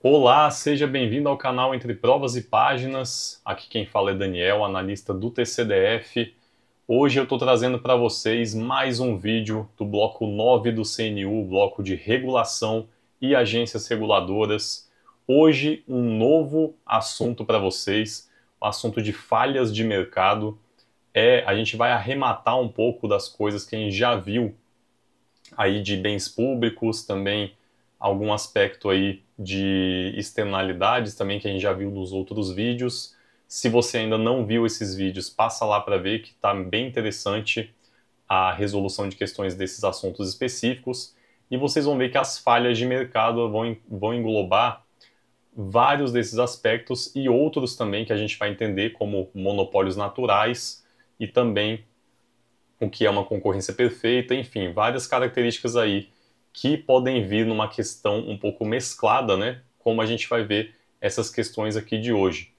Olá, seja bem-vindo ao canal Entre Provas e Páginas. Aqui quem fala é Daniel, analista do TCDF. Hoje eu estou trazendo para vocês mais um vídeo do bloco 9 do CNU, bloco de regulação e agências reguladoras. Hoje um novo assunto para vocês, o assunto de falhas de mercado. A gente vai arrematar um pouco das coisas que a gente já viu aí de bens públicos, também algum aspecto aí de externalidades também que a gente já viu nos outros vídeos. Se você ainda não viu esses vídeos, passa lá para ver que está bem interessante a resolução de questões desses assuntos específicos. E vocês vão ver que as falhas de mercado vão englobar vários desses aspectos e outros também que a gente vai entender, como monopólios naturais e também o que é uma concorrência perfeita, enfim, várias características aí que podem vir numa questão um pouco mesclada, né? Como a gente vai ver essas questões aqui de hoje.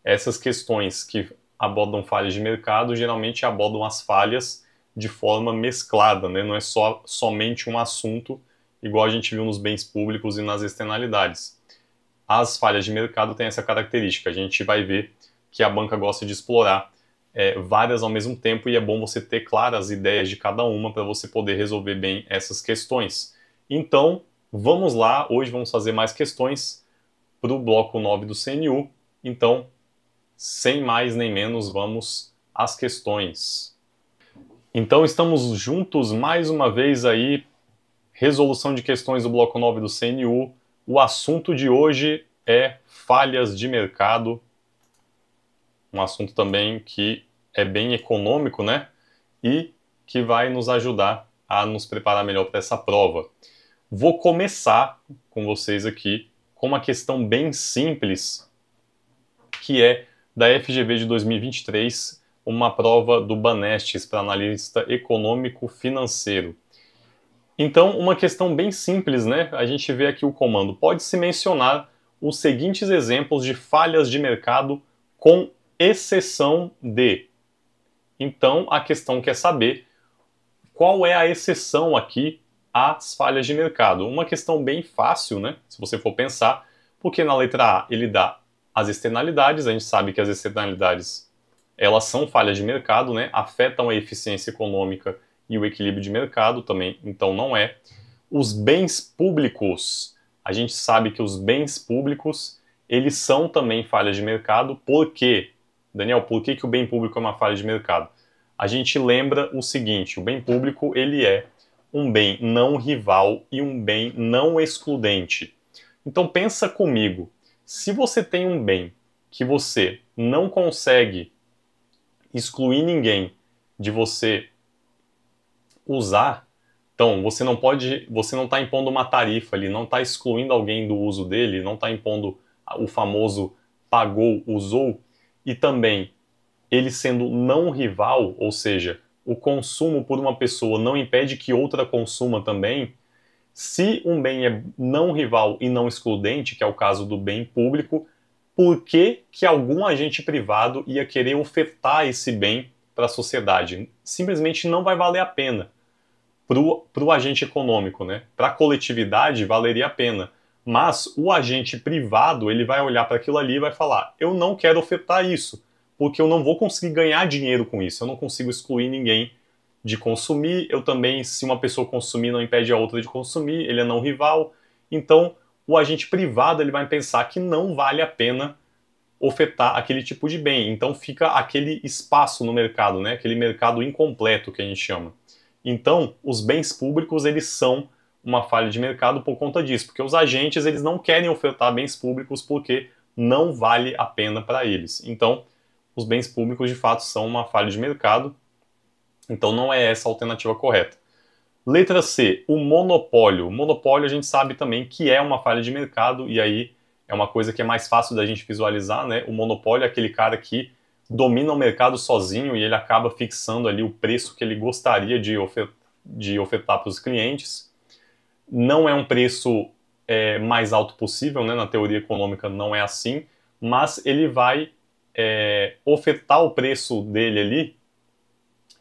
Essas questões que abordam falhas de mercado geralmente abordam as falhas de forma mesclada, né? Não é somente um assunto, igual a gente viu nos bens públicos e nas externalidades. As falhas de mercado têm essa característica. A gente vai ver que a banca gosta de explorar várias ao mesmo tempo e é bom você ter claras ideias de cada uma para você poder resolver bem essas questões. Então, vamos lá. Hoje vamos fazer mais questões para o bloco 9 do CNU. Então, sem mais nem menos, vamos às questões. Então, estamos juntos mais uma vez aí, resolução de questões do bloco 9 do CNU. O assunto de hoje é falhas de mercado, um assunto também que é bem econômico, né? E que vai nos ajudar a nos preparar melhor para essa prova. Vou começar com vocês aqui com uma questão bem simples, que é da FGV de 2023, uma prova do Banestes para analista econômico financeiro. Então, uma questão bem simples, né? A gente vê aqui o comando. Pode-se mencionar os seguintes exemplos de falhas de mercado com exceção de. Então, a questão quer saber qual é a exceção aqui às falhas de mercado. Uma questão bem fácil, né? Se você for pensar, porque na letra A ele dá as externalidades, a gente sabe que as externalidades elas são falhas de mercado, né? Afetam a eficiência econômica e o equilíbrio de mercado também, então não é. Os bens públicos, a gente sabe que os bens públicos, eles são também falhas de mercado. Por quê? Daniel, por que o bem público é uma falha de mercado? A gente lembra o seguinte, o bem público ele é um bem não rival e um bem não excludente. Então pensa comigo, se você tem um bem que você não consegue excluir ninguém de você usar, então você não está impondo uma tarifa ali, não está excluindo alguém do uso dele, não está impondo o famoso pagou, usou, e também ele sendo não rival, ou seja, o consumo por uma pessoa não impede que outra consuma também. Se um bem é não rival e não excludente, que é o caso do bem público, por que algum agente privado ia querer ofertar esse bem para a sociedade? Simplesmente não vai valer a pena. Para o agente econômico, né? Para a coletividade valeria a pena. Mas o agente privado ele vai olhar para aquilo ali e vai falar: eu não quero ofertar isso, porque eu não vou conseguir ganhar dinheiro com isso, eu não consigo excluir ninguém de consumir, eu também, se uma pessoa consumir, não impede a outra de consumir, ele é não rival. Então, o agente privado ele vai pensar que não vale a pena ofertar aquele tipo de bem. Então fica aquele espaço no mercado, né? Aquele mercado incompleto que a gente chama. Então, os bens públicos eles são uma falha de mercado por conta disso, porque os agentes eles não querem ofertar bens públicos porque não vale a pena para eles. Então, os bens públicos de fato são uma falha de mercado. Então, não é essa a alternativa correta. Letra C, o monopólio. O monopólio a gente sabe também que é uma falha de mercado e aí é uma coisa que é mais fácil da gente visualizar, né? O monopólio é aquele cara que domina o mercado sozinho e ele acaba fixando ali o preço que ele gostaria de ofertar para os clientes. Não é um preço mais alto possível, né? Na teoria econômica não é assim, mas ele vai ofertar o preço dele ali,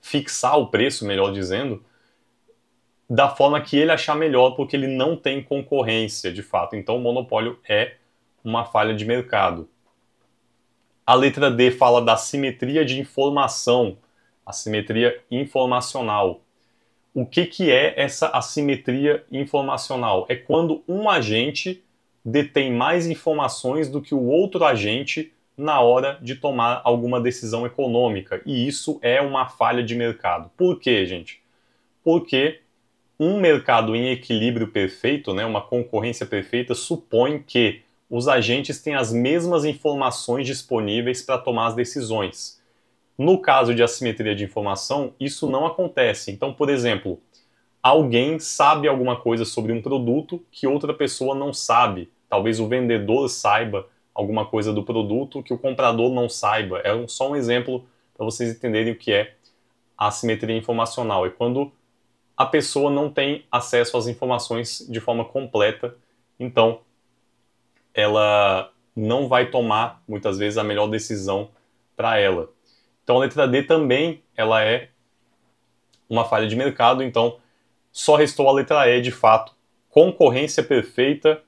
fixar o preço, melhor dizendo, da forma que ele achar melhor, porque ele não tem concorrência, de fato. Então, o monopólio é uma falha de mercado. A letra D fala da assimetria de informação, assimetria informacional. O que é essa assimetria informacional? É quando um agente detém mais informações do que o outro agente na hora de tomar alguma decisão econômica. E isso é uma falha de mercado. Por quê, gente? Porque um mercado em equilíbrio perfeito, né, uma concorrência perfeita, supõe que os agentes têm as mesmas informações disponíveis para tomar as decisões. No caso de assimetria de informação, isso não acontece. Então, por exemplo, alguém sabe alguma coisa sobre um produto que outra pessoa não sabe. Talvez o vendedor saiba alguma coisa do produto que o comprador não saiba. É só um exemplo para vocês entenderem o que é a assimetria informacional. É quando a pessoa não tem acesso às informações de forma completa, então ela não vai tomar, muitas vezes, a melhor decisão para ela. Então a letra D também ela é uma falha de mercado, então só restou a letra E, de fato, concorrência perfeita,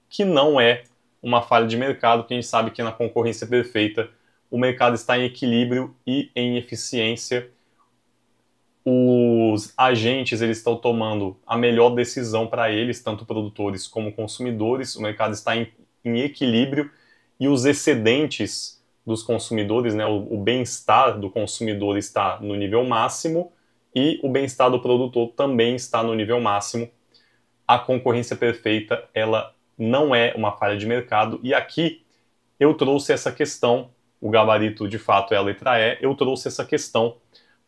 que não é uma falha de mercado, porque a gente sabe que na concorrência perfeita o mercado está em equilíbrio e em eficiência. Os agentes eles estão tomando a melhor decisão para eles, tanto produtores como consumidores, o mercado está em equilíbrio e os excedentes dos consumidores, né, o bem-estar do consumidor está no nível máximo e o bem-estar do produtor também está no nível máximo. A concorrência perfeita, ela não é uma falha de mercado, e aqui eu trouxe essa questão, o gabarito de fato é a letra E, eu trouxe essa questão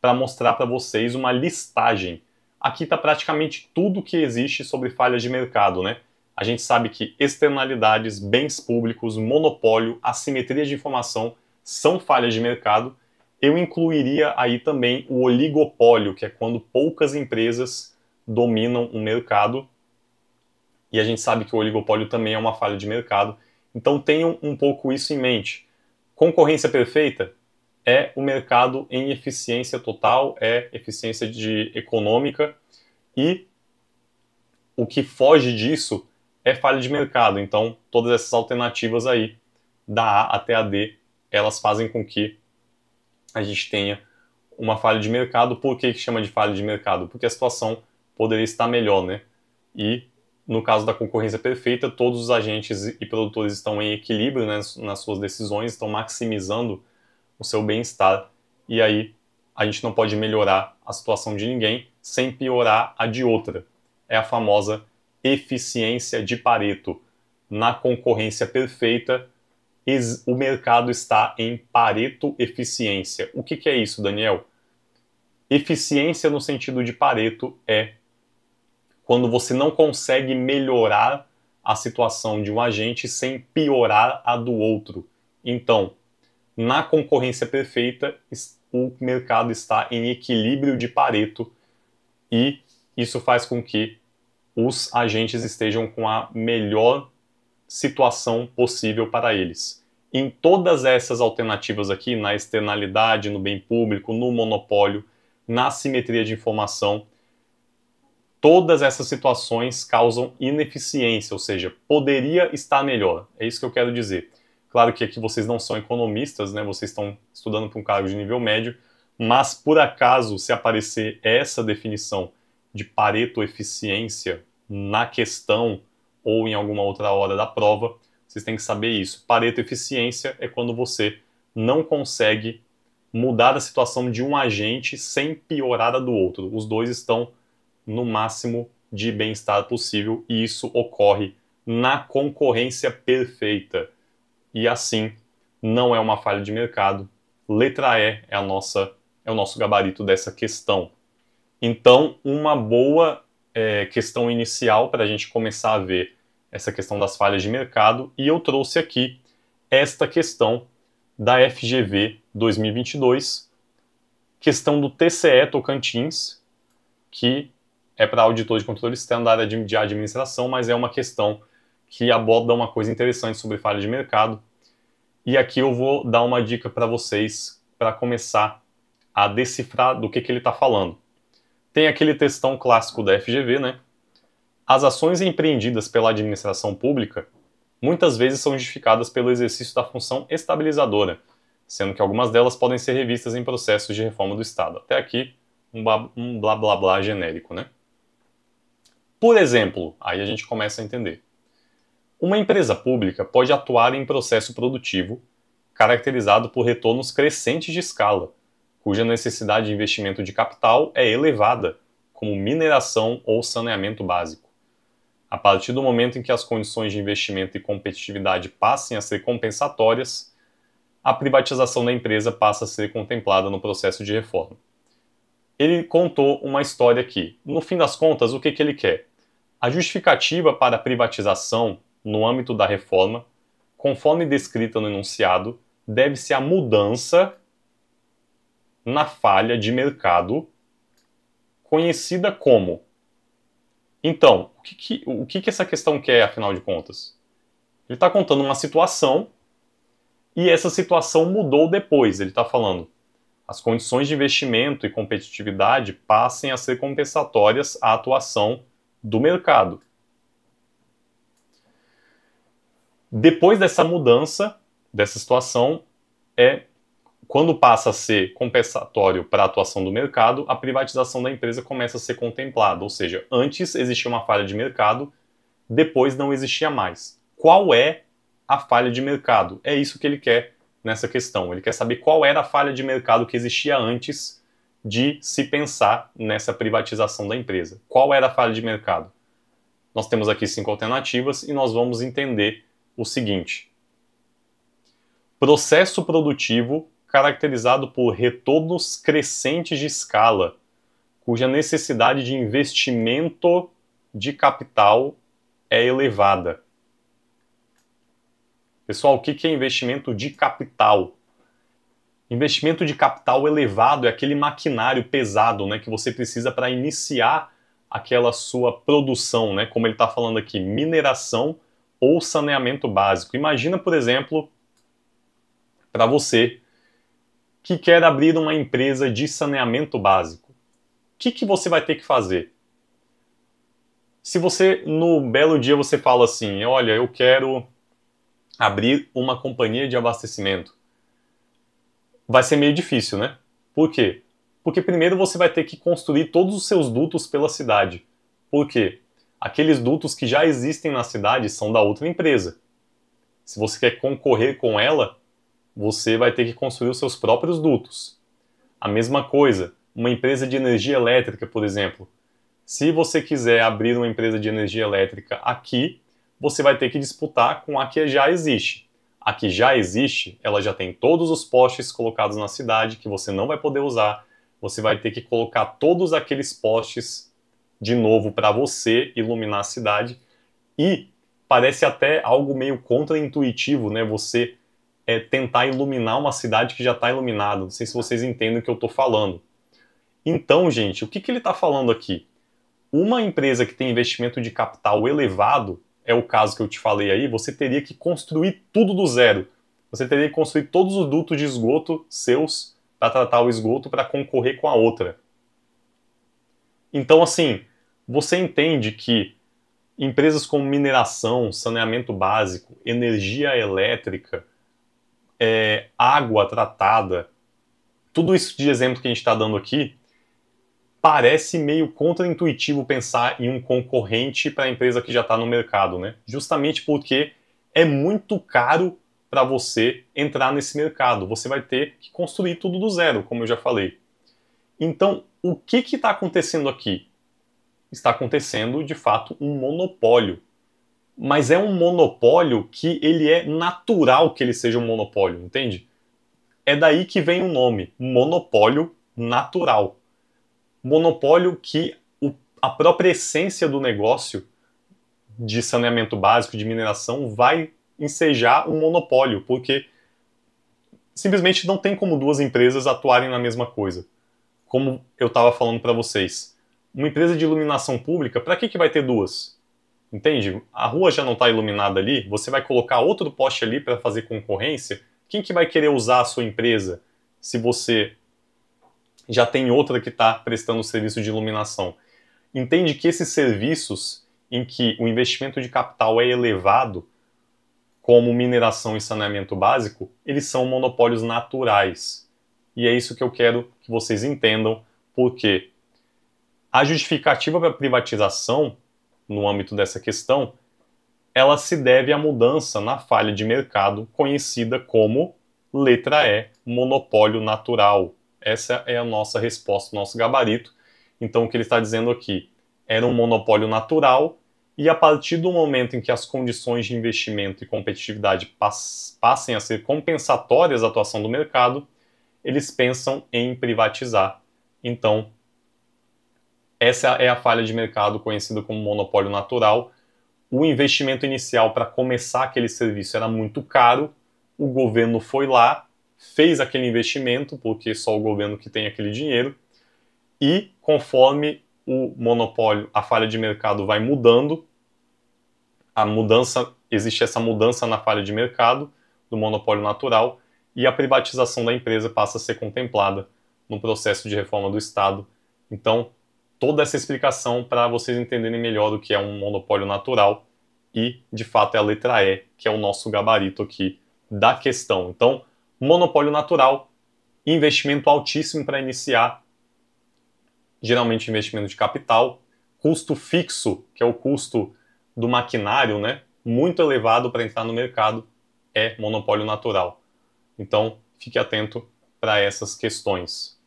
para mostrar para vocês uma listagem. Aqui está praticamente tudo que existe sobre falhas de mercado, né? A gente sabe que externalidades, bens públicos, monopólio, assimetria de informação são falhas de mercado. Eu incluiria aí também o oligopólio, que é quando poucas empresas dominam um mercado. E a gente sabe que o oligopólio também é uma falha de mercado. Então tenham um pouco isso em mente. Concorrência perfeita é o mercado em eficiência total, é eficiência econômica, e o que foge disso é falha de mercado. Então, todas essas alternativas aí, da A até a D, elas fazem com que a gente tenha uma falha de mercado. Por que chama de falha de mercado? Porque a situação poderia estar melhor, né? E, no caso da concorrência perfeita, todos os agentes e produtores estão em equilíbrio, né, nas suas decisões, estão maximizando o seu bem-estar, e aí a gente não pode melhorar a situação de ninguém sem piorar a de outra. É a famosa eficiência de Pareto. Na concorrência perfeita, o mercado está em Pareto eficiência. O que é isso, Daniel? Eficiência no sentido de Pareto é quando você não consegue melhorar a situação de um agente sem piorar a do outro. Então, na concorrência perfeita, o mercado está em equilíbrio de Pareto, e isso faz com que os agentes estejam com a melhor situação possível para eles. Em todas essas alternativas aqui, na externalidade, no bem público, no monopólio, na assimetria de informação, todas essas situações causam ineficiência, ou seja, poderia estar melhor. É isso que eu quero dizer. Claro que aqui vocês não são economistas, né? Vocês estão estudando para um cargo de nível médio, mas por acaso, se aparecer essa definição de Pareto eficiência na questão ou em alguma outra hora da prova, vocês têm que saber isso. Pareto eficiência é quando você não consegue mudar a situação de um agente sem piorar a do outro. Os dois estão no máximo de bem-estar possível, e isso ocorre na concorrência perfeita. E assim, não é uma falha de mercado. Letra E é o nosso gabarito dessa questão. Então, uma boa questão inicial para a gente começar a ver essa questão das falhas de mercado, e eu trouxe aqui esta questão da FGV 2022, questão do TCE Tocantins, que é para auditor de controle externo da área de administração, mas é uma questão que aborda uma coisa interessante sobre falha de mercado. E aqui eu vou dar uma dica para vocês para começar a decifrar do que ele está falando. Tem aquele textão clássico da FGV, né? As ações empreendidas pela administração pública muitas vezes são justificadas pelo exercício da função estabilizadora, sendo que algumas delas podem ser revistas em processos de reforma do Estado. Até aqui, um blá blá blá genérico, né? Por exemplo, aí a gente começa a entender. Uma empresa pública pode atuar em processo produtivo caracterizado por retornos crescentes de escala, cuja necessidade de investimento de capital é elevada, como mineração ou saneamento básico. A partir do momento em que as condições de investimento e competitividade passem a ser compensatórias, a privatização da empresa passa a ser contemplada no processo de reforma. Ele contou uma história aqui. No fim das contas, o que ele quer? A justificativa para a privatização no âmbito da reforma, conforme descrita no enunciado, deve-se à mudança na falha de mercado conhecida como. Então, o que essa questão quer, afinal de contas? Ele está contando uma situação e essa situação mudou depois. Ele está falando, as condições de investimento e competitividade passem a ser compensatórias à atuação do mercado. Depois dessa mudança, dessa situação, quando passa a ser compensatório para a atuação do mercado, a privatização da empresa começa a ser contemplada. Ou seja, antes existia uma falha de mercado, depois não existia mais. Qual é a falha de mercado? É isso que ele quer nessa questão. Ele quer saber qual era a falha de mercado que existia antes de se pensar nessa privatização da empresa. Qual era a falha de mercado? Nós temos aqui 5 alternativas e nós vamos entender o seguinte. Processo produtivo caracterizado por retornos crescentes de escala, cuja necessidade de investimento de capital é elevada. Pessoal, o que é investimento de capital? Investimento de capital elevado é aquele maquinário pesado, né, que você precisa para iniciar aquela sua produção, né, como ele está falando aqui, mineração ou saneamento básico. Imagina, por exemplo, para você que quer abrir uma empresa de saneamento básico. O que você vai ter que fazer? Se você, no belo dia, você fala assim, olha, eu quero abrir uma companhia de abastecimento. Vai ser meio difícil, né? Por quê? Porque primeiro você vai ter que construir todos os seus dutos pela cidade. Por quê? Aqueles dutos que já existem na cidade são da outra empresa. Se você quer concorrer com ela, você vai ter que construir os seus próprios dutos. A mesma coisa, uma empresa de energia elétrica, por exemplo. Se você quiser abrir uma empresa de energia elétrica aqui, você vai ter que disputar com a que já existe. A que já existe, ela já tem todos os postes colocados na cidade que você não vai poder usar. Você vai ter que colocar todos aqueles postes de novo para você iluminar a cidade. E parece até algo meio contraintuitivo, né? Você tentar iluminar uma cidade que já está iluminada. Não sei se vocês entendem o que eu estou falando. Então, gente, o que ele está falando aqui? Uma empresa que tem investimento de capital elevado, é o caso que eu te falei aí, você teria que construir tudo do zero. Você teria que construir todos os dutos de esgoto seus para tratar o esgoto para concorrer com a outra. Então, assim, você entende que empresas como mineração, saneamento básico, energia elétrica, água tratada, tudo isso de exemplo que a gente está dando aqui, parece meio contraintuitivo pensar em um concorrente para a empresa que já está no mercado, né? Justamente porque é muito caro para você entrar nesse mercado. Você vai ter que construir tudo do zero, como eu já falei. Então, o que está acontecendo aqui? Está acontecendo, de fato, um monopólio. Mas é um monopólio que ele é natural que ele seja um monopólio, entende? É daí que vem o nome, monopólio natural. Monopólio que a própria essência do negócio de saneamento básico, de mineração, vai ensejar um monopólio, porque simplesmente não tem como duas empresas atuarem na mesma coisa. Como eu estava falando para vocês, uma empresa de iluminação pública, para que vai ter duas? Entende? A rua já não está iluminada ali, você vai colocar outro poste ali para fazer concorrência? Quem que vai querer usar a sua empresa se você já tem outra que está prestando serviço de iluminação? Entende que esses serviços em que o investimento de capital é elevado, como mineração e saneamento básico, eles são monopólios naturais. E é isso que eu quero que vocês entendam, porque a justificativa para a privatização, no âmbito dessa questão, ela se deve à mudança na falha de mercado conhecida como, letra E, monopólio natural. Essa é a nossa resposta, o nosso gabarito. Então, o que ele está dizendo aqui, era um monopólio natural, e a partir do momento em que as condições de investimento e competitividade passem a ser compensatórias à atuação do mercado, eles pensam em privatizar. Então, essa é a falha de mercado conhecida como monopólio natural. O investimento inicial para começar aquele serviço era muito caro, o governo foi lá, fez aquele investimento, porque só o governo que tem aquele dinheiro, e conforme o monopólio, a falha de mercado vai mudando, existe essa mudança na falha de mercado do monopólio natural, e a privatização da empresa passa a ser contemplada no processo de reforma do Estado. Então, toda essa explicação para vocês entenderem melhor o que é um monopólio natural e, de fato, é a letra E, que é o nosso gabarito aqui da questão. Então, monopólio natural, investimento altíssimo para iniciar, geralmente investimento de capital, custo fixo, que é o custo do maquinário, né, muito elevado para entrar no mercado, é monopólio natural. Então, fique atento para essas questões.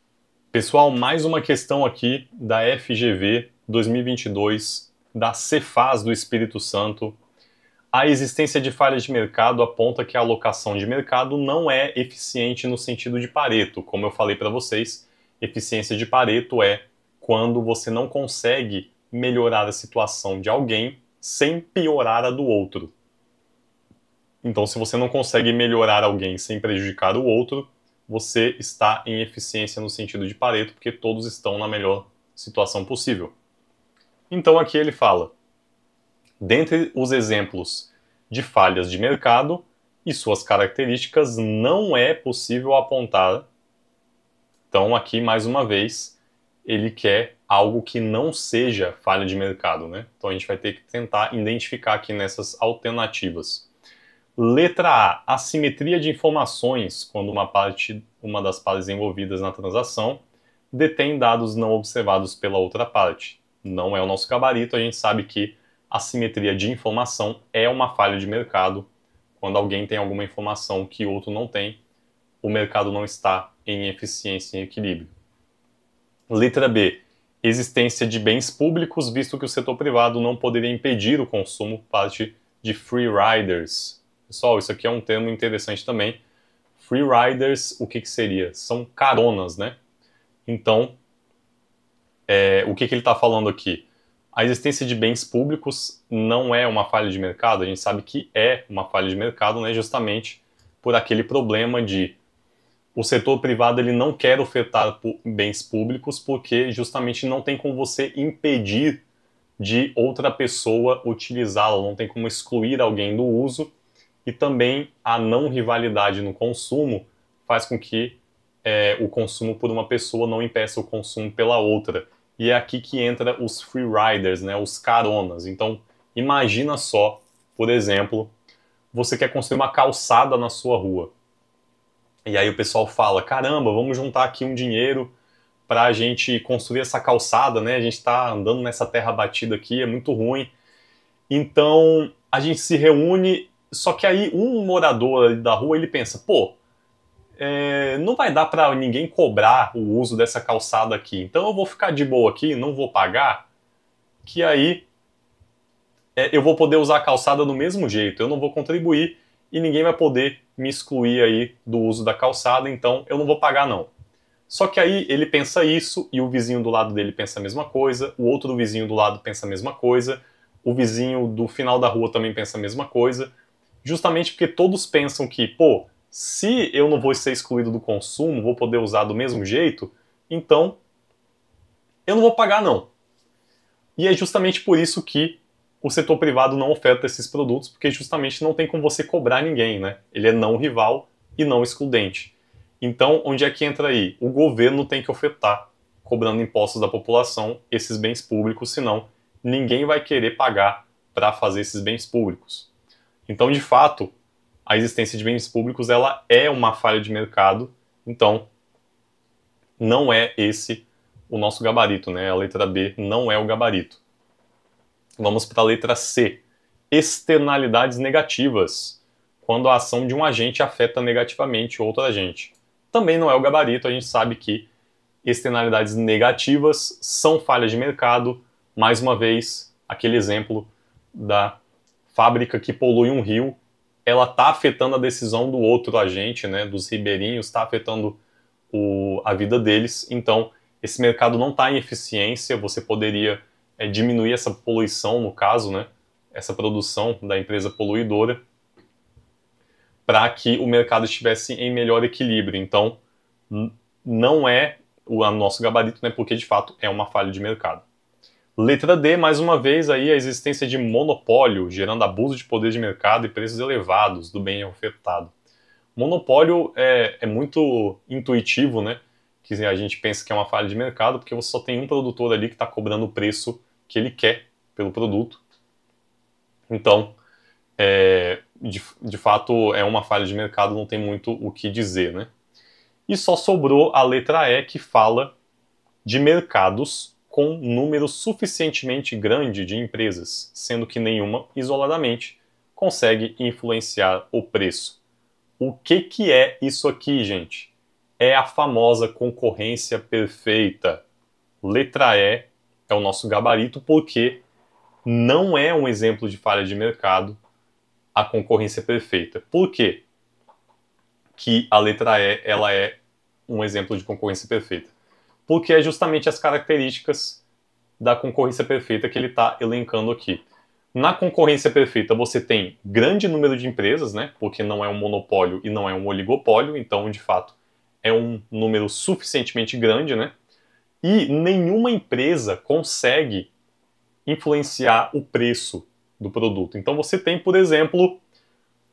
Pessoal, mais uma questão aqui da FGV 2022, da Cefaz do Espírito Santo. A existência de falhas de mercado aponta que a alocação de mercado não é eficiente no sentido de Pareto. Como eu falei para vocês, eficiência de Pareto é quando você não consegue melhorar a situação de alguém sem piorar a do outro. Então, se você não consegue melhorar alguém sem prejudicar o outro, você está em eficiência no sentido de Pareto, porque todos estão na melhor situação possível. Então, aqui ele fala, dentre os exemplos de falhas de mercado e suas características, não é possível apontar. Então, aqui, mais uma vez, ele quer algo que não seja falha de mercado, né? Então, a gente vai ter que tentar identificar aqui nessas alternativas. Letra A, assimetria de informações, quando uma das partes envolvidas na transação detém dados não observados pela outra parte. Não é o nosso gabarito, a gente sabe que assimetria de informação é uma falha de mercado. Quando alguém tem alguma informação que o outro não tem, o mercado não está em eficiência e equilíbrio. Letra B, existência de bens públicos, visto que o setor privado não poderia impedir o consumo parte de free riders. Pessoal, isso aqui é um termo interessante também. Free riders, o que seria? São caronas, né? Então, o que ele está falando aqui? A existência de bens públicos não é uma falha de mercado, a gente sabe que é uma falha de mercado, né? Justamente por aquele problema de o setor privado ele não quer ofertar bens públicos porque justamente não tem como você impedir de outra pessoa utilizá-lo, não tem como excluir alguém do uso. E também a não rivalidade no consumo faz com que o consumo por uma pessoa não impeça o consumo pela outra. E é aqui que entra os free riders, né, os caronas. Então, imagina só, por exemplo, você quer construir uma calçada na sua rua. E aí o pessoal fala, caramba, vamos juntar aqui um dinheiro para a gente construir essa calçada, né? A gente está andando nessa terra batida aqui, é muito ruim. Então, a gente se reúne. Só que aí um morador da rua, ele pensa, pô, não vai dar para ninguém cobrar o uso dessa calçada aqui, então eu vou ficar de boa aqui, não vou pagar, que aí eu vou poder usar a calçada do mesmo jeito, eu não vou contribuir e ninguém vai poder me excluir aí do uso da calçada, então eu não vou pagar não. Só que aí ele pensa isso e o vizinho do lado dele pensa a mesma coisa, o outro vizinho do lado pensa a mesma coisa, o vizinho do final da rua também pensa a mesma coisa, justamente porque todos pensam que, pô, se eu não vou ser excluído do consumo, vou poder usar do mesmo jeito, então eu não vou pagar não. E é justamente por isso que o setor privado não oferta esses produtos, porque justamente não tem como você cobrar ninguém, né? Ele é não rival e não excludente. Então, onde é que entra aí? O governo tem que ofertar, cobrando impostos da população, esses bens públicos, senão ninguém vai querer pagar para fazer esses bens públicos. Então, de fato, a existência de bens públicos ela é uma falha de mercado, então não é esse o nosso gabarito, né? A letra B não é o gabarito. Vamos para a letra C. Externalidades negativas, quando a ação de um agente afeta negativamente outro agente. Também não é o gabarito, a gente sabe que externalidades negativas são falhas de mercado. Mais uma vez, aquele exemplo da fábrica que polui um rio, ela está afetando a decisão do outro agente, né, dos ribeirinhos, está afetando a vida deles. Então, esse mercado não está em eficiência, você poderia diminuir essa poluição, no caso, né, essa produção da empresa poluidora, para que o mercado estivesse em melhor equilíbrio. Então, não é o nosso gabarito, né, porque de fato é uma falha de mercado. Letra D, mais uma vez, aí a existência de monopólio, gerando abuso de poder de mercado e preços elevados do bem ofertado. Monopólio é muito intuitivo, né? Que a gente pensa que é uma falha de mercado, porque você só tem um produtor ali que está cobrando o preço que ele quer pelo produto. Então, de fato, é uma falha de mercado, não tem muito o que dizer, né? E só sobrou a letra E, que fala de mercados com número suficientemente grande de empresas, sendo que nenhuma, isoladamente, consegue influenciar o preço. O que é isso aqui, gente? É a famosa concorrência perfeita. Letra E é o nosso gabarito, porque não é um exemplo de falha de mercado a concorrência perfeita. Por quê que a letra E ela é um exemplo de concorrência perfeita? Porque é justamente as características da concorrência perfeita que ele está elencando aqui. Na concorrência perfeita você tem grande número de empresas, né? Porque não é um monopólio e não é um oligopólio, então de fato é um número suficientemente grande, né? E nenhuma empresa consegue influenciar o preço do produto. Então você tem, por exemplo,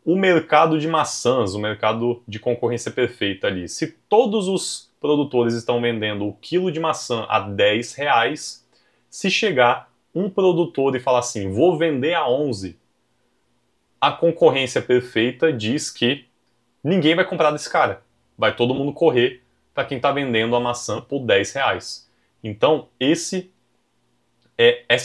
o mercado de maçãs, o mercado de concorrência perfeita ali. Se todos os produtores estão vendendo o quilo de maçã a R$10, se chegar um produtor e falar assim, vou vender a 11, a concorrência perfeita diz que ninguém vai comprar desse cara. Vai todo mundo correr para quem está vendendo a maçã por R$10. Então, essa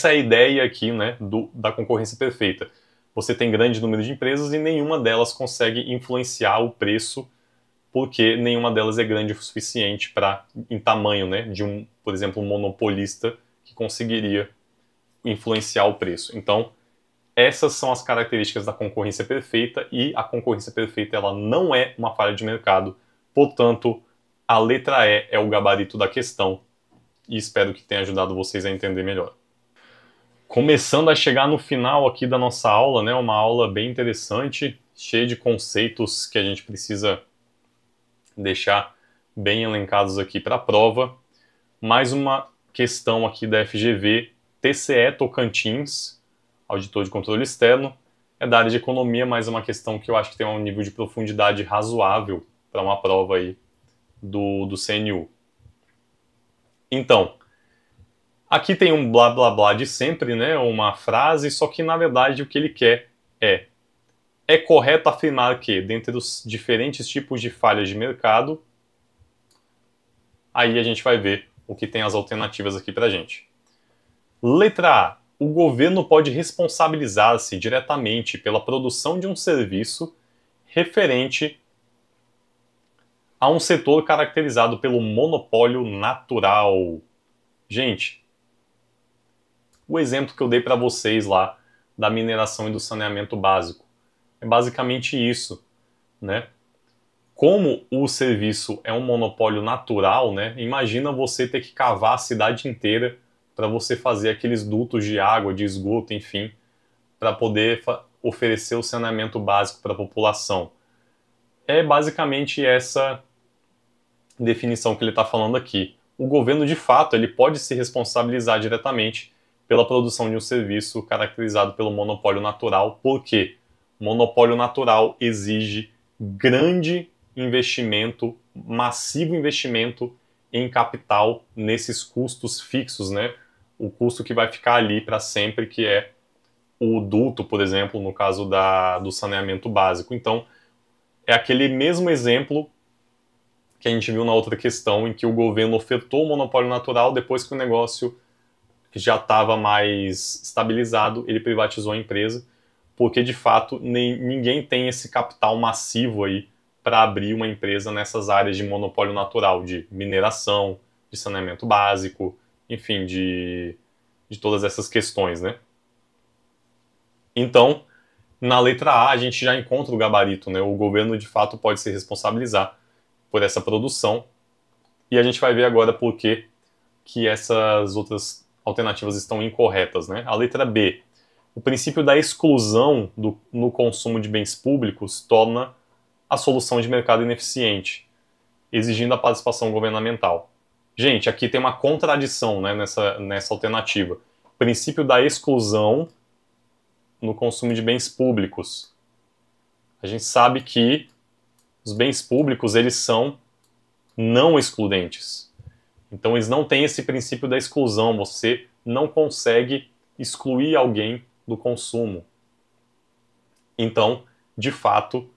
é a ideia aqui, né, da concorrência perfeita. Você tem grande número de empresas e nenhuma delas consegue influenciar o preço, porque nenhuma delas é grande o suficiente em tamanho, né, de por exemplo, um monopolista que conseguiria influenciar o preço. Então, essas são as características da concorrência perfeita, e a concorrência perfeita ela não é uma falha de mercado. Portanto, a letra E é o gabarito da questão, e espero que tenha ajudado vocês a entender melhor. Começando a chegar no final aqui da nossa aula, né, uma aula bem interessante, cheia de conceitos que a gente precisa deixar bem elencados aqui para a prova. Mais uma questão aqui da FGV, TCE Tocantins, auditor de controle externo, é da área de economia, mas é uma questão que eu acho que tem um nível de profundidade razoável para uma prova aí do CNU. Então, aqui tem um blá blá blá de sempre, né? Uma frase, só que na verdade o que ele quer é correto afirmar que, dentre os diferentes tipos de falhas de mercado, aí a gente vai ver o que tem as alternativas aqui pra gente. Letra A. O governo pode responsabilizar-se diretamente pela produção de um serviço referente a um setor caracterizado pelo monopólio natural. Gente, o exemplo que eu dei para vocês lá da mineração e do saneamento básico é basicamente isso, né? Como o serviço é um monopólio natural, né? Imagina você ter que cavar a cidade inteira para você fazer aqueles dutos de água, de esgoto, enfim, para poder oferecer o saneamento básico para a população. É basicamente essa definição que ele está falando aqui. O governo, de fato, ele pode se responsabilizar diretamente pela produção de um serviço caracterizado pelo monopólio natural, porque monopólio natural exige grande investimento, massivo investimento em capital nesses custos fixos, né? O custo que vai ficar ali para sempre, que é o duto, por exemplo, no caso do saneamento básico. Então, É aquele mesmo exemplo que a gente viu na outra questão, em que o governo ofertou o monopólio natural, depois que o negócio já estava mais estabilizado, ele privatizou a empresa, porque de fato ninguém tem esse capital massivo aí para abrir uma empresa nessas áreas de monopólio natural, de mineração, de saneamento básico, enfim, de todas essas questões, né? Então, na letra A, a gente já encontra o gabarito, né? O governo de fato pode se responsabilizar por essa produção, e a gente vai ver agora por que essas outras alternativas estão incorretas, né? A letra B, o princípio da exclusão no consumo de bens públicos torna a solução de mercado ineficiente, exigindo a participação governamental. Gente, aqui tem uma contradição, né, nessa alternativa. O princípio da exclusão no consumo de bens públicos. A gente sabe que os bens públicos, eles são não excludentes. Então eles não têm esse princípio da exclusão, você não consegue excluir alguém do consumo. Então, de fato,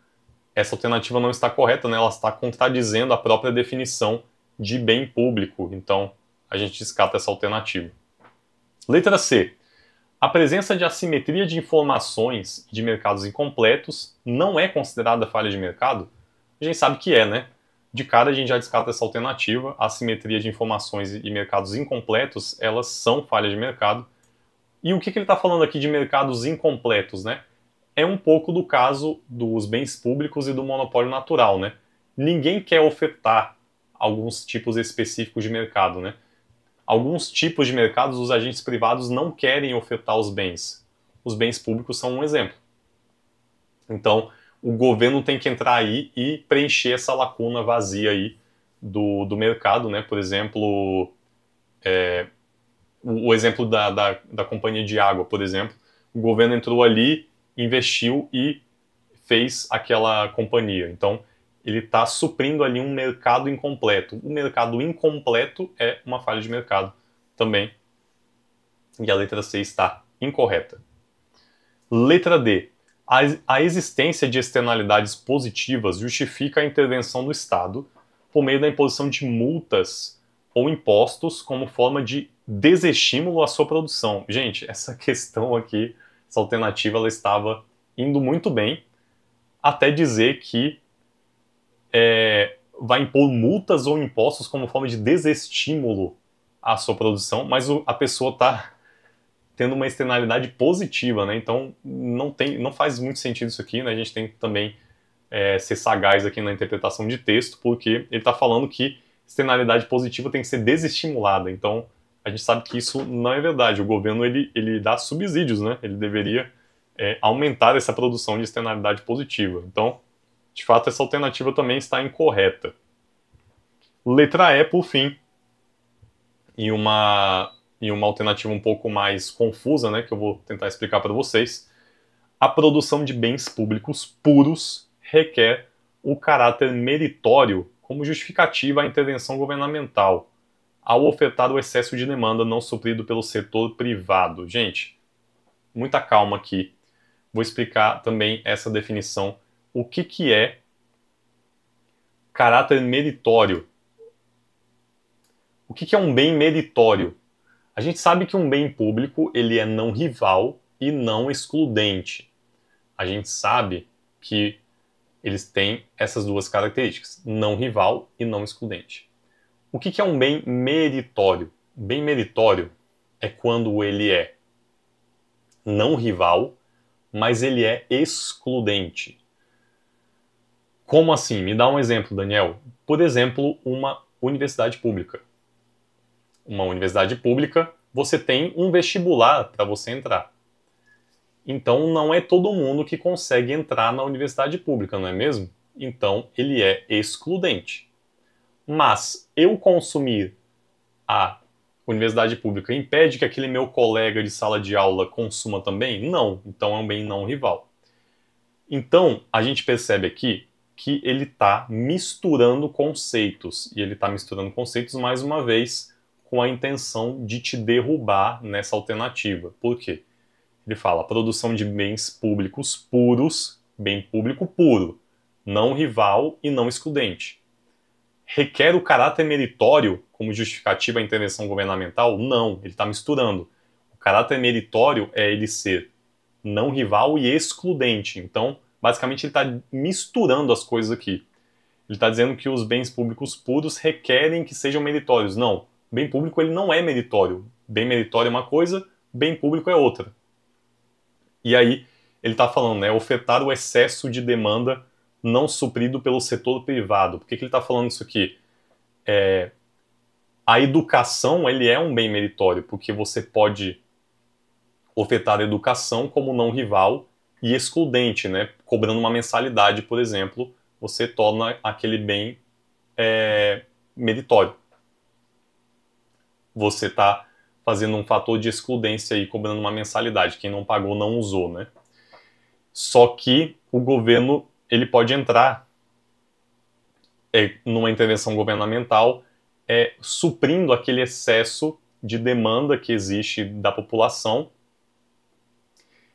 essa alternativa não está correta, né? Ela está contradizendo a própria definição de bem público. Então, a gente descarta essa alternativa. Letra C. A presença de assimetria de informações de mercados incompletos não é considerada falha de mercado? A gente sabe que é, né? De cara a gente já descarta essa alternativa. A assimetria de informações e mercados incompletos, elas são falhas de mercado. E o que ele está falando aqui de mercados incompletos, né? É um pouco do caso dos bens públicos e do monopólio natural, né? Ninguém quer ofertar alguns tipos específicos de mercado, né? Alguns tipos de mercados os agentes privados não querem ofertar os bens. Os bens públicos são um exemplo. Então, o governo tem que entrar aí e preencher essa lacuna vazia aí do mercado, né? Por exemplo, o exemplo da companhia de água, por exemplo. O governo entrou ali, investiu e fez aquela companhia. Então, ele está suprindo ali um mercado incompleto. O mercado incompleto é uma falha de mercado também. E a letra C está incorreta. Letra D. A existência de externalidades positivas justifica a intervenção do Estado por meio da imposição de multas ou impostos como forma de desestímulo à sua produção. Gente, essa questão aqui, essa alternativa, ela estava indo muito bem, até dizer que vai impor multas ou impostos como forma de desestímulo à sua produção, mas a pessoa está tendo uma externalidade positiva, né? Então não faz muito sentido isso aqui, né? A gente tem que também ser sagaz aqui na interpretação de texto, porque ele está falando que externalidade positiva tem que ser desestimulada. Então a gente sabe que isso não é verdade. O governo ele dá subsídios, né? Ele deveria aumentar essa produção de externalidade positiva. Então, de fato, essa alternativa também está incorreta. Letra E, por fim, e uma alternativa um pouco mais confusa, né, que eu vou tentar explicar para vocês. A produção de bens públicos puros requer o caráter meritório como justificativa à intervenção governamental, ao ofertar o excesso de demanda não suprido pelo setor privado. Gente, muita calma aqui. Vou explicar também essa definição. O que é caráter meritório? O que é um bem meritório? A gente sabe que um bem público ele é não rival e não excludente. A gente sabe que eles têm essas duas características, não rival e não excludente. O que é um bem meritório? Bem meritório é quando ele é não rival, mas ele é excludente. Como assim? Me dá um exemplo, Daniel. Por exemplo, uma universidade pública. Uma universidade pública, você tem um vestibular para você entrar. Então, não é todo mundo que consegue entrar na universidade pública, não é mesmo? Então, ele é excludente. Mas eu consumir a universidade pública impede que aquele meu colega de sala de aula consuma também? Não. Então, é um bem não rival. Então, a gente percebe aqui que ele está misturando conceitos. E ele está misturando conceitos, mais uma vez, com a intenção de te derrubar nessa alternativa. Por quê? Ele fala produção de bens públicos puros, bem público puro. não rival e não excludente. Requer o caráter meritório como justificativa à intervenção governamental? Não, ele está misturando. O caráter meritório é ele ser não rival e excludente. Então, basicamente, ele está misturando as coisas aqui. Ele está dizendo que os bens públicos puros requerem que sejam meritórios. Não, bem público ele não é meritório. Bem meritório é uma coisa, bem público é outra. E aí, ele está falando, né, ofertar o excesso de demanda não suprido pelo setor privado. Por que ele está falando isso aqui? A educação ele é um bem meritório, porque você pode ofertar a educação como não rival e excludente, né? Cobrando uma mensalidade, por exemplo, você torna aquele bem meritório. Você está fazendo um fator de excludência aí, cobrando uma mensalidade. Quem não pagou não usou, né? Só que o governo ele pode entrar numa intervenção governamental suprindo aquele excesso de demanda que existe da população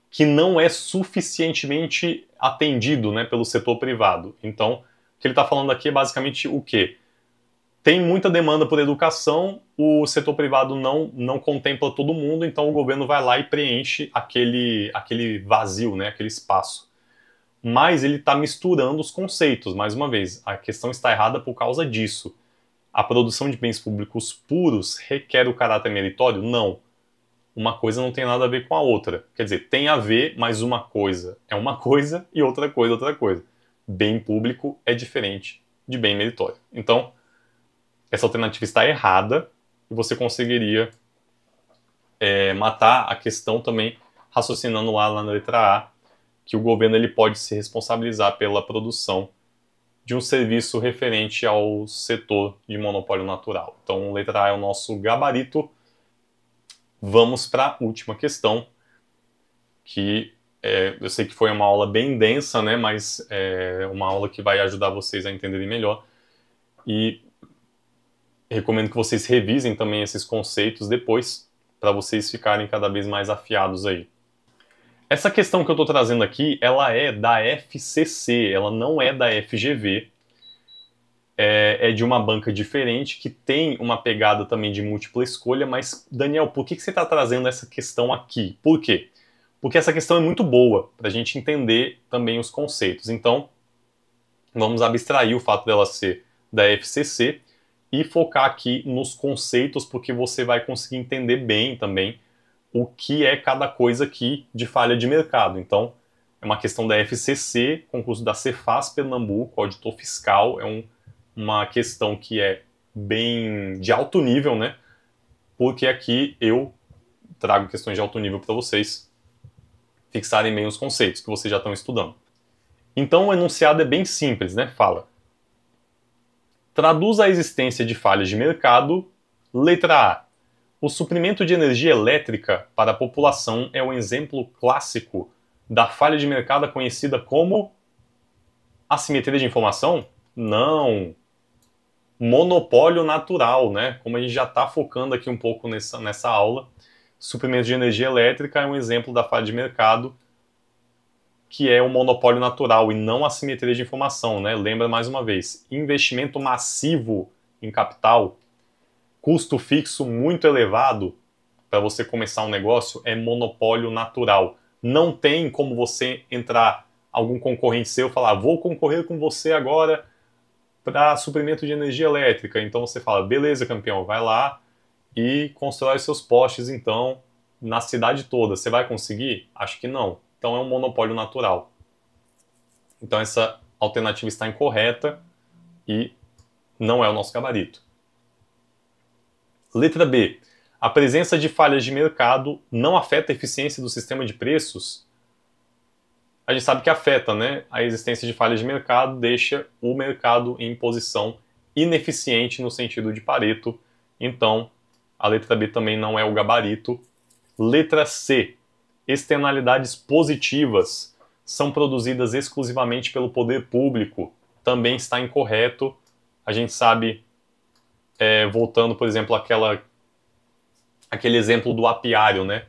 que não é suficientemente atendido, né, pelo setor privado. Então, o que ele está falando aqui é basicamente o quê? Tem muita demanda por educação, o setor privado não contempla todo mundo, então o governo vai lá e preenche aquele vazio, né, aquele espaço. Mas ele está misturando os conceitos, mais uma vez. A questão está errada por causa disso. A produção de bens públicos puros requer o caráter meritório? Não. Uma coisa não tem nada a ver com a outra. Quer dizer, tem a ver, mas uma coisa é uma coisa e outra coisa é outra coisa. Bem público é diferente de bem meritório. Então, essa alternativa está errada e você conseguiria matar a questão também raciocinando lá na letra A, que o governo ele pode se responsabilizar pela produção de um serviço referente ao setor de monopólio natural. Então, letra A é o nosso gabarito. Vamos para a última questão, que eu sei que foi uma aula bem densa, né, mas é uma aula que vai ajudar vocês a entenderem melhor. E recomendo que vocês revisem também esses conceitos depois, para vocês ficarem cada vez mais afiados aí. Essa questão que eu estou trazendo aqui, ela é da FCC, ela não é da FGV. É de uma banca diferente, que tem uma pegada também de múltipla escolha, mas, Daniel, por que você está trazendo essa questão aqui? Por quê? Porque essa questão é muito boa, para a gente entender também os conceitos. Então, vamos abstrair o fato dela ser da FCC e focar aqui nos conceitos, porque você vai conseguir entender bem também o que é cada coisa aqui de falha de mercado. Então, é uma questão da FCC, concurso da Cefaz Pernambuco, auditor fiscal, uma questão que é bem de alto nível, né? Porque aqui eu trago questões de alto nível para vocês fixarem bem os conceitos que vocês já estão estudando. Então, o enunciado é bem simples, né? Fala: traduz a existência de falhas de mercado. Letra A. O suprimento de energia elétrica para a população é um exemplo clássico da falha de mercado conhecida como assimetria de informação? Não. Monopólio natural, né? Como a gente já está focando aqui um pouco nessa aula, suprimento de energia elétrica é um exemplo da falha de mercado, que é o monopólio natural e não assimetria de informação, né? Lembra mais uma vez, investimento massivo em capital, custo fixo muito elevado para você começar um negócio é monopólio natural. Não tem como você entrar algum concorrente seu e falar: vou concorrer com você agora para suprimento de energia elétrica. Então você fala: beleza, campeão, vai lá e constrói seus postes então na cidade toda. Você vai conseguir? Acho que não. Então é um monopólio natural. Então essa alternativa está incorreta e não é o nosso gabarito. Letra B. A presença de falhas de mercado não afeta a eficiência do sistema de preços? A gente sabe que afeta, né? A existência de falhas de mercado deixa o mercado em posição ineficiente no sentido de Pareto. Então, a letra B também não é o gabarito. Letra C. Externalidades positivas são produzidas exclusivamente pelo poder público. Também está incorreto. A gente sabe, voltando, por exemplo, aquele exemplo do apiário, né?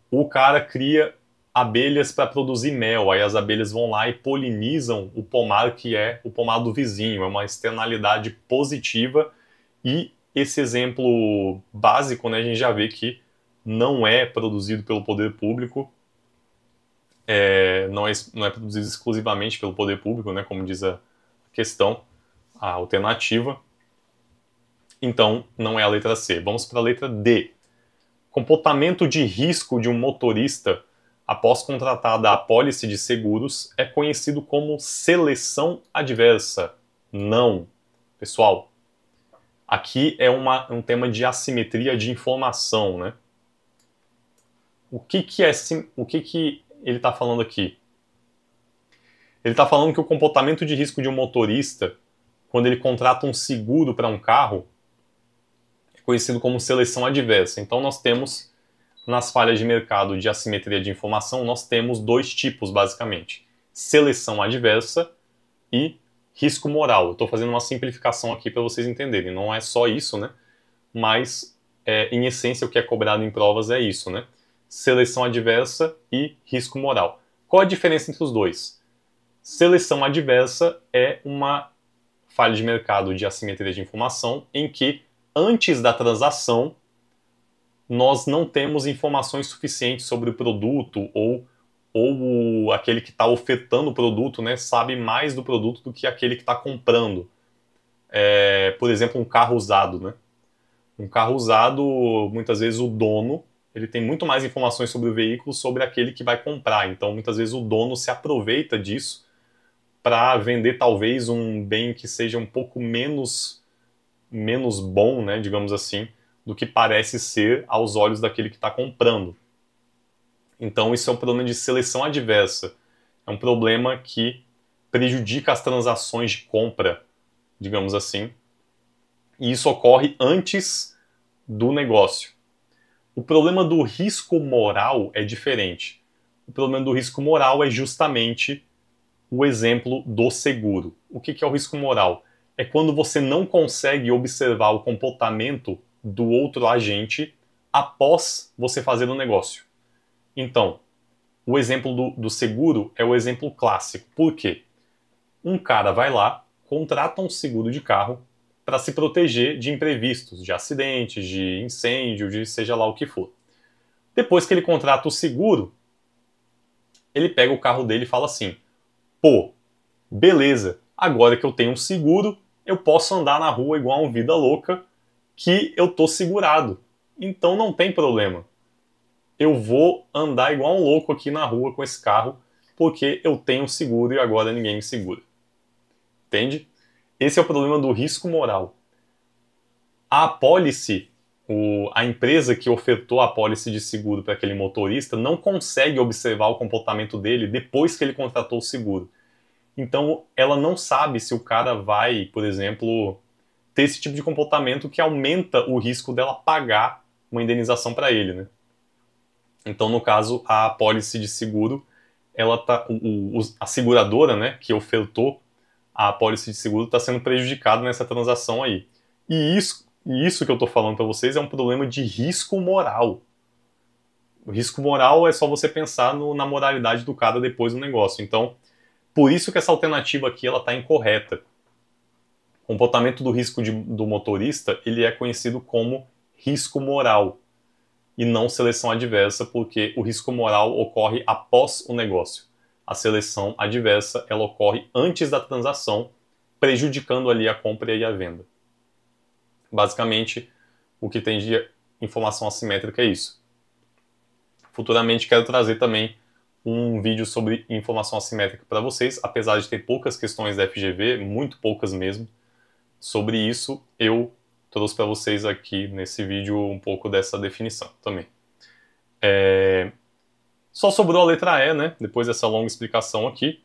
O cara cria abelhas para produzir mel. Aí as abelhas vão lá e polinizam o pomar que é o pomar do vizinho. É uma externalidade positiva e esse exemplo básico, né, a gente já vê que não é produzido pelo poder público, não é produzido exclusivamente pelo poder público, né, como diz a questão, a alternativa. Então, não é a letra C. Vamos para a letra D. Comportamento de risco de um motorista após contratar da apólice de seguros é conhecido como seleção adversa. Não. Pessoal, aqui é um tema de assimetria de informação, né? O que ele está falando aqui? Ele está falando que o comportamento de risco de um motorista, quando ele contrata um seguro para um carro, é conhecido como seleção adversa. Então nós temos, nas falhas de mercado de assimetria de informação, nós temos dois tipos, basicamente. Seleção adversa e risco moral. Eu estou fazendo uma simplificação aqui para vocês entenderem. Não é só isso, né? Mas, em essência, o que é cobrado em provas é isso, né? Seleção adversa e risco moral. Qual a diferença entre os dois? Seleção adversa é uma falha de mercado de assimetria de informação em que, antes da transação, nós não temos informações suficientes sobre o produto ou aquele que está ofertando o produto, né, sabe mais do produto do que aquele que está comprando. Por exemplo, um carro usado, né? Um carro usado, muitas vezes o dono, ele tem muito mais informações sobre o veículo sobre aquele que vai comprar. Então, muitas vezes o dono se aproveita disso para vender talvez um bem que seja um pouco menos bom, né, digamos assim, do que parece ser aos olhos daquele que está comprando. Então, isso é um problema de seleção adversa. É um problema que prejudica as transações de compra, digamos assim. E isso ocorre antes do negócio. O problema do risco moral é diferente. O problema do risco moral é justamente o exemplo do seguro. O que é o risco moral? É quando você não consegue observar o comportamento do outro agente após você fazer o negócio. Então, o exemplo do seguro é o exemplo clássico. Por quê? Um cara vai lá, contrata um seguro de carro para se proteger de imprevistos, de acidentes, de incêndio, de seja lá o que for. Depois que ele contrata o seguro, ele pega o carro dele e fala assim: pô, beleza, agora que eu tenho um seguro, eu posso andar na rua igual um vida louca, que eu tô segurado. Então não tem problema. Eu vou andar igual um louco aqui na rua com esse carro, porque eu tenho seguro e agora ninguém me segura. Entende? Esse é o problema do risco moral. A apólice, a empresa que ofertou a apólice de seguro para aquele motorista não consegue observar o comportamento dele depois que ele contratou o seguro. Então, ela não sabe se o cara vai, por exemplo, ter esse tipo de comportamento que aumenta o risco dela pagar uma indenização para ele, né? Então, no caso, a apólice de seguro, a seguradora, né, que ofertou a apólice de seguro está sendo prejudicada nessa transação aí. E isso que eu estou falando para vocês é um problema de risco moral. O risco moral é só você pensar na moralidade do cara depois do negócio. Então, por isso que essa alternativa aqui ela está incorreta. O comportamento do risco do motorista ele é conhecido como risco moral e não seleção adversa, porque o risco moral ocorre após o negócio. A seleção adversa ela ocorre antes da transação, prejudicando ali a compra e a venda. Basicamente, o que tem de informação assimétrica é isso. Futuramente quero trazer também um vídeo sobre informação assimétrica para vocês, apesar de ter poucas questões da FGV, muito poucas mesmo. Sobre isso, eu trouxe para vocês aqui nesse vídeo um pouco dessa definição também. Só sobrou a letra E, né? Depois dessa longa explicação aqui.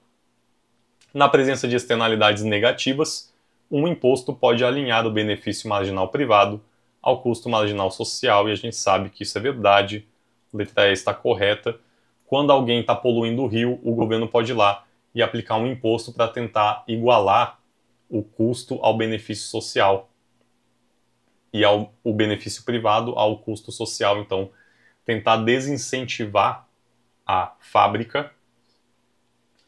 Na presença de externalidades negativas, um imposto pode alinhar o benefício marginal privado ao custo marginal social, e a gente sabe que isso é verdade, a letra E está correta. Quando alguém está poluindo o rio, o governo pode ir lá e aplicar um imposto para tentar igualar o custo ao benefício social e o benefício privado ao custo social. Então, tentar desincentivar a fábrica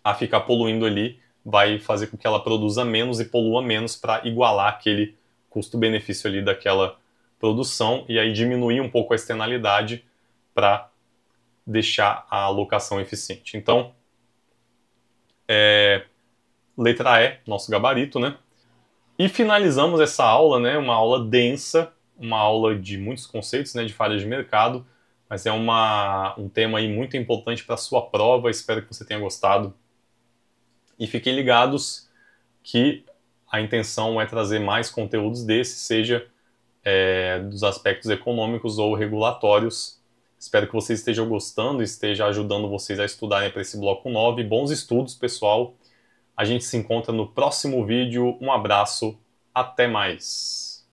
a ficar poluindo ali, vai fazer com que ela produza menos e polua menos para igualar aquele custo-benefício ali daquela produção e aí diminuir um pouco a externalidade para deixar a alocação eficiente. Então, letra E, nosso gabarito, né? E finalizamos essa aula, né? Uma aula densa, uma aula de muitos conceitos, né? De falha de mercado, mas é um tema aí muito importante para a sua prova. Espero que você tenha gostado. E fiquem ligados que a intenção é trazer mais conteúdos desses, seja dos aspectos econômicos ou regulatórios. Espero que vocês estejam gostando e esteja ajudando vocês a estudarem para esse bloco 9. Bons estudos, pessoal! A gente se encontra no próximo vídeo. Um abraço, até mais!